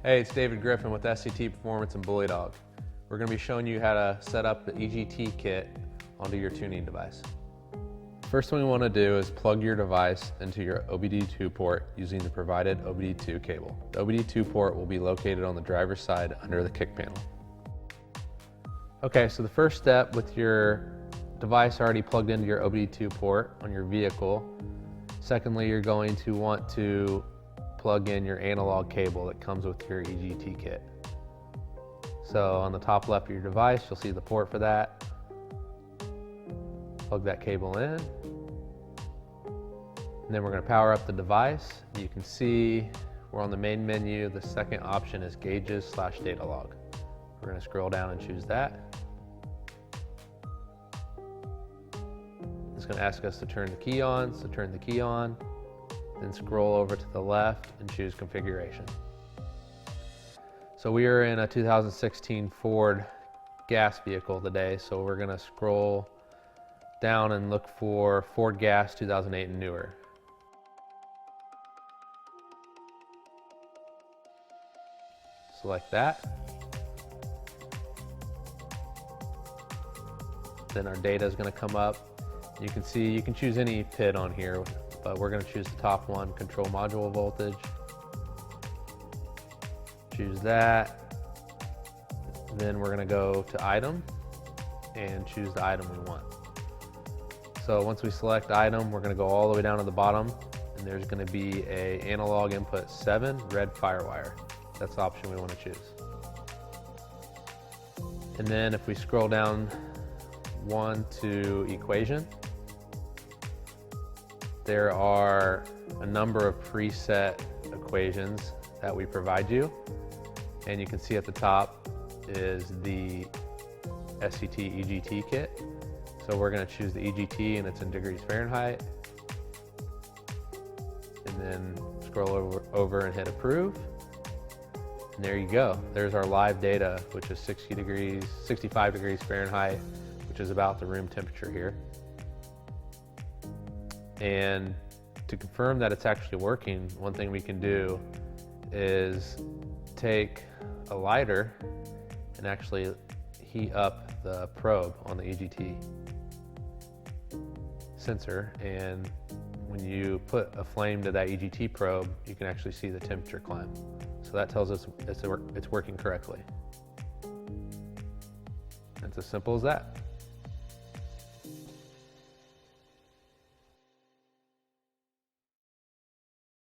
Hey, it's David Griffin with SCT Performance and Bully Dog. We're going to be showing you how to set up the EGT kit onto your tuning device. First thing we want to do is plug your device into your OBD2 port using the provided OBD2 cable. The OBD2 port will be located on the driver's side under the kick panel. Okay, so the first step with your device already plugged into your OBD2 port on your vehicle. Secondly, you're going to want to plug in your analog cable that comes with your EGT kit. So on the top left of your device, you'll see the port for that. Plug that cable in. And then we're going to power up the device. You can see we're on the main menu. The second option is gauges/data log. We're going to scroll down and choose that. It's going to ask us to turn the key on, so turn the key on. Then scroll over to the left and choose configuration. So we are in a 2016 Ford gas vehicle today, so we're going to scroll down and look for Ford Gas 2008 and newer. Select that. Then our data is going to come up. You can see you can choose any PID on here, but we're going to choose the top one, control module voltage. Choose that. Then we're going to go to item and choose the item we want. So once we select item, we're going to go all the way down to the bottom, and there's going to be a analog input 7 red firewire. That's the option we want to choose. And then if we scroll down one to equation, there are a number of preset equations that we provide you. And you can see at the top is the SCT EGT kit. So we're going to choose the EGT and it's in degrees Fahrenheit. And then scroll over and hit approve. And there you go. There's our live data, which is 65 degrees Fahrenheit, which is about the room temperature here. And to confirm that it's actually working, one thing we can do is take a lighter and actually heat up the probe on the EGT sensor. And when you put a flame to that EGT probe, you can actually see the temperature climb. So that tells us it's working correctly. It's as simple as that.